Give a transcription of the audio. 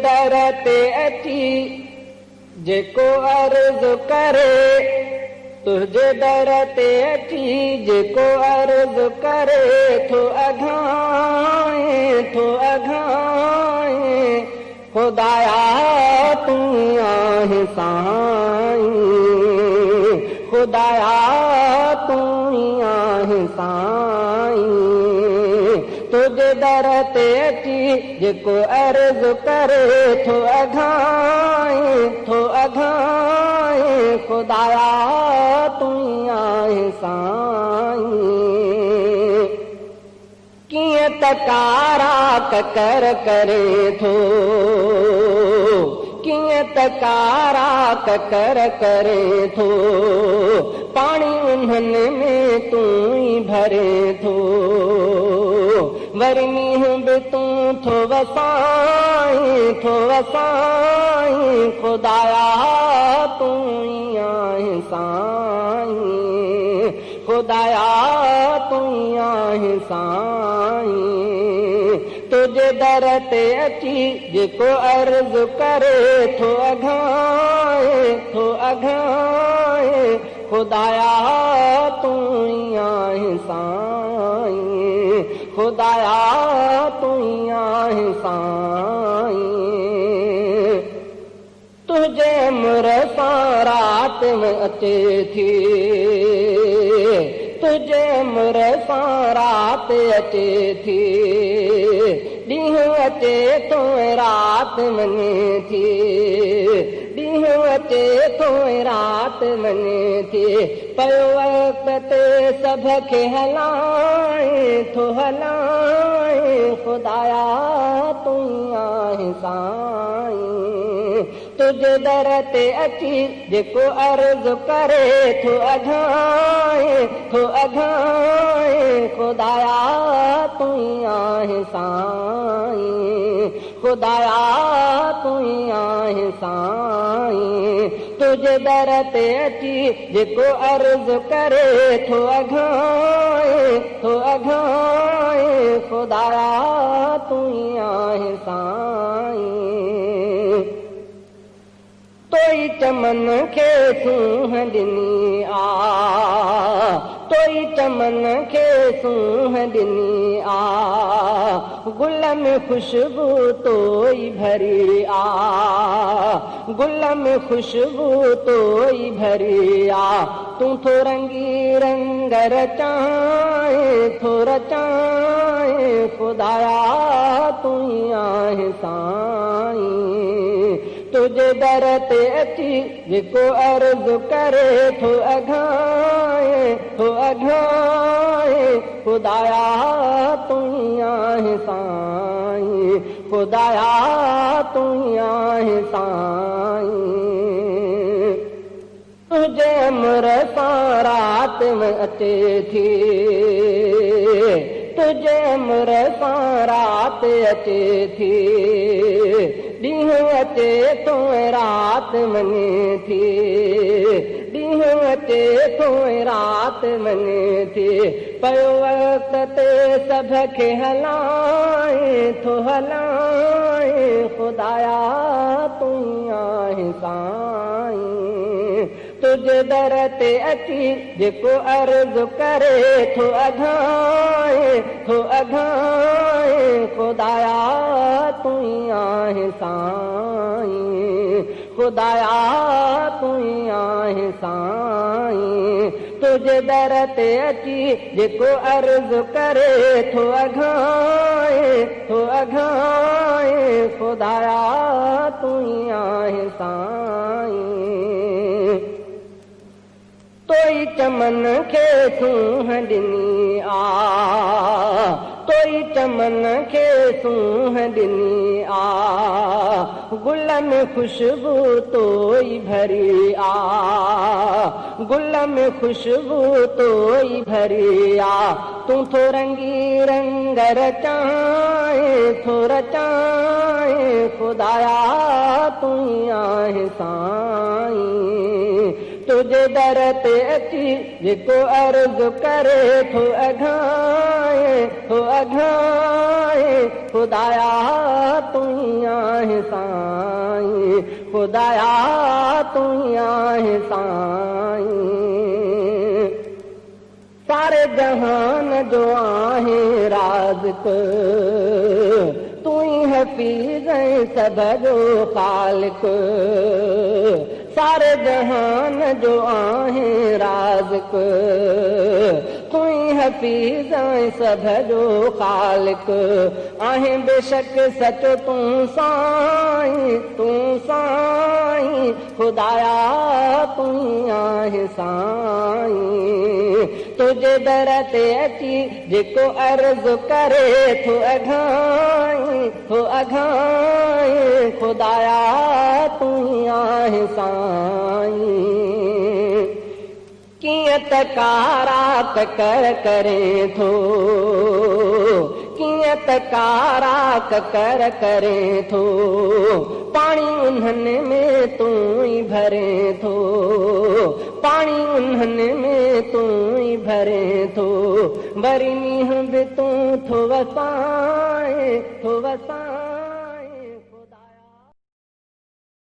दर ते अची जेको अर्ज़ करे, तुझे दर ते अची जेको अर्ज़ करे, थो अघाए खुदाया तू आहे साईं, खुदाया तू आहे साईं। तुझे दर ते अची जेको अर्ज़ करे, थो अघाए खुदाया तू आहे साईं। कीअं तकारा ककर करे थो, कीअं तकारा ककर करे थो, पाणी उन्हनि में तू ई भरे थो, वरी मींहुं बि तू थो वसाईं, खुदाया तू ई आहे साईं, खुदाया तू ई आहे साईं। तुझे दर ते अची जेको अर्ज़ करे, थो अघाए खुदाया तू ई आहे साईं, खुदाया तू ई आहे साईं। तुझे अमर सां रात में अचे थी, तुझे अमर सां रात अचे थी, ॾींहुं अचे तो रात मञे थी, ॾींहुं अचे तो रात मञे थी, पियो वक़्त ते सभ खे हलाए थो खुदाया तू आहे साईं। तुझे दर ते अची जेको अर्ज़ करे, थो अघाए खुदाया तू आहे साईं, खुदाया तू आहे साईं। तुझे दर ते अची जेको अर्ज़ करे, थो अघाए खुदाया तू आहे साईं। तोई चमन खे सूंह ॾिनी आ, तोई चमन खे सूंह ॾिनी आ, गुल में ख़ुशबू तोई भरी आ, गुल में ख़ुशबू तोई भरी आ, तूं थो रंगी रंग रचाए खुदाया तू ई आहे साईं। तुझे दर ते अची जेको अर्ज़ करे, थो अघाए खुदाया तू ई आहे साईं, खुदाया तू ई आहे साईं। तुझे अमर सां रात में अचे थी, तुझे अमर सां रात अचे थी, ॾींहुं अचे तो रात मञे थी, ॾींहुं अचे तो रात मञे थी, पियो वक़्त ते सभ खे हलाए थो खुदाया तू आहे साईं। तुझे दर ते अची जेको अर्ज़ करे, थो अघाए खुदाया तू आहे साईं, खुदाया तू आहे साईं। तुझे दर ते अची जेको अर्ज़ करे, थो अघाए खुदाया तू आहे साईं। तोई चमन खे सूंह ॾिनी आ, तोई चमन खे सूंह ॾिनी आ, गुल में ख़ुशबू तोई भरी आ, गुल में ख़ुशबू तोई भरी आ, तूं थो रंगी रंग रचाए खुदाया तू आहे साईं। तुझे दर ते अची जेको अर्ज़ करे थो अघाए ख़ुदाया तूं ई आहे साईं ख़ुदाया तूं ई आहे साईं सारे जहान जो आहे राज़िक़ तूं ई हफ़ीज़ ऐं सभ जो ख़ालिक़ सारे जहान जो आहे राज़िक़ तूं ई हफ़ीज़ ऐं सभ जो ख़ालिक़ आहे बेशक सच तूं साईं ख़ुदाया तूं ई आहे साईं तुझे दर ते अची जेको अर्ज़ करे थो अघाए ख़ुदाया तूं ई आहे साईं कीअं त कारा ककर करे थो कीअं त कारा ककर करे थो पाणी उन्हनि में तूं ई भरे थो पाणी उन्हनि में तूं ई भरे थो वरी मींहुं बि तूं थो वसाए